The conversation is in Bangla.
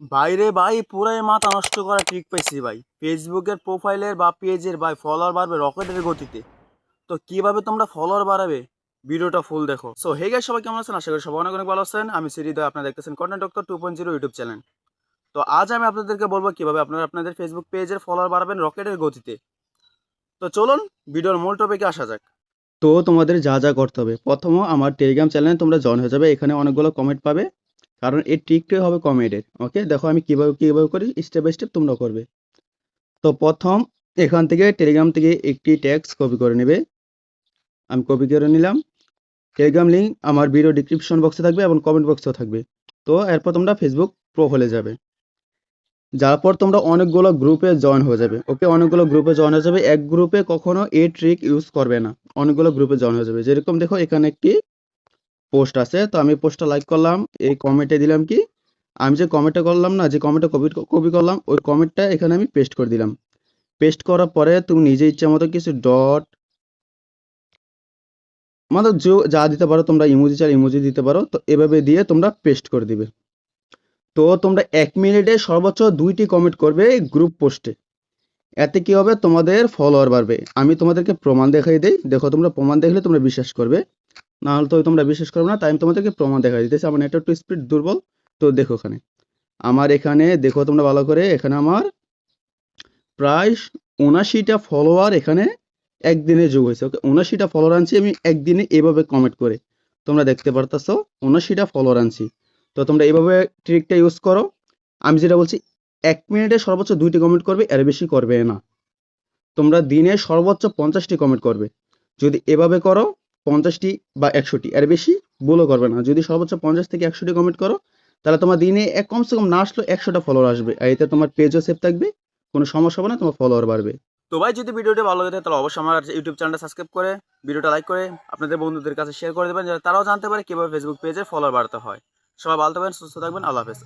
বাইরে ভাই পুরাই মাথা নষ্ট করা ট্রিক পাইছি ভাই। ফেসবুকের প্রোফাইলের বা পেজের ভাই ফলোয়ার বাড়বে রকেটের গতিতে। তো কিভাবে তোমরা ফলোয়ার বাড়াবে, ভিডিওটা ফুল দেখো। সো হে গাইস, সবাই কেমন আছেন? আশা করি সবাই অনেক অনেক ভালো আছেন। আমি হৃদয়, আপনারা দেখতেছেন কন্টেন্ট ডক্টর 2.0 ইউটিউব চ্যানেল। তো আজ আমি আপনাদেরকে বলবো কিভাবে আপনারা আপনাদের ফেসবুক পেজের ফলোয়ার বাড়াবেন রকেটের গতিতে। তো চলুন ভিডিওর মূল টপিকে আসা যাক। তো তোমাদের যা যা করতে হবে, প্রথম আমার টেলিগ্রাম চ্যানেলে তোমরা জয়েন হয়ে যাবে। এখানে অনেকগুলো কমেন্ট পাবে, কারণ এই ট্রিকটাই হবে কমেন্টের। ওকে, দেখো আমি কিভাবে কিভাবে করি, স্টেপ বাই স্টেপ তোমরা করবে। তো প্রথম এখান থেকে টেলিগ্রাম থেকে একটি টেক্সট কপি করে নেবে। আমি কপি করে নিলাম। টেলিগ্রাম লিঙ্ক আমার ভিডিও ডিসক্রিপশন বক্সে থাকবে এবং কমেন্ট বক্সেও থাকবে। তো এরপর তোমরা ফেসবুক প্রোফাইলে যাবে। যার পর তোমরা অনেকগুলো গ্রুপে জয়েন হয়ে যাবে। ওকে, অনেকগুলো গ্রুপে জয়েন হয়ে যাবে। এক গ্রুপে কখনো এই ট্রিক ইউজ করবে না, অনেকগুলো গ্রুপে জয়েন হয়ে যাবে। যেরকম দেখো এখানে একটি পোস্ট আছে, তো আমি পোস্টটা লাইক করলাম। এই কমেন্টে দিলাম কি, আমি যে কমেন্টটা করলাম না, যে কমেন্টটা কপি কপি করলাম, ওই কমেন্টটা এখানে আমি পেস্ট করে দিলাম। পেস্ট করার পরে তুমি নিজে ইচ্ছা মতো কিছু ডট মানে যা দিতে পারো, তোমরা ইমোজি চার ইমোজি দিতে পারো। তো এভাবে দিয়ে তোমরা পেস্ট করে দিবে। তো তোমরা 1 মিনিটে সর্বোচ্চ 2টি কমেন্ট করবে গ্রুপ পোস্টে। এতে কি হবে, তোমাদের ফলোয়ার বাড়বে। আমি তোমাদেরকে প্রমাণ দেখাই দেই, দেখো তোমরা প্রমাণ দেখলে তোমরা বিশ্বাস করবে, না হলে তো তোমরা বিশ্বাস করবে না। তাই আমি তোমাদেরকে প্রমাণ দেখাই দিতেছি। আমার নেটওয়ার্ক স্পিড দুর্বল। তো দেখো এখানে, আমার এখানে দেখো তোমরা ভালো করে, এখানে আমার প্রায় ৭৯টা ফলোয়ার এখানে একদিনে যোগ হয়েছে। ওকে, ৭৯টা ফলোয়ার আনছি আমি একদিনে এভাবে কমেন্ট করে। তোমরা দেখতে পারতাছো ৭৯টা ফলোয়ার আনছি। তো তোমরা এভাবে ট্রিকটা ইউজ করো। আমি যেটা বলছি, 1 মিনিটে সর্বোচ্চ 2টি কমেন্ট করবে, এর বেশি করবে না। তোমরা দিনে সর্বোচ্চ 50টি কমেন্ট করবে। যদি এভাবে করো 50টি বা 100টি, এর বেশি ভুলও করবে না। যদি সর্বোচ্চ 50 থেকে 100টি কমেন্ট করো, তাহলে তোমার দিনে কমসে কম না আসলেও 100টা ফলোয়ার আসবে। আর এতে তোমার পেজও সেভ থাকবে, কোনো সমস্যা হবে না, তোমার ফলোয়ার বাড়বে। তো ভাই, যদি ভিডিওটি ভালো লাগে তাহলে অবশ্যই আমার ইউটিউব চ্যানেলটা সাবস্ক্রাইব করে ভিডিওটা লাইক করে আপনাদের বন্ধুদের কাছে শেয়ার করে দেবেন, যাতে তারাও জানতে পারে কিভাবে ফেসবুক পেজে ফলোয়ার বাড়াতে হয়। সবাই ভালো থাকবেন, সুস্থ থাকবেন, আল্লাহ হাফেজ।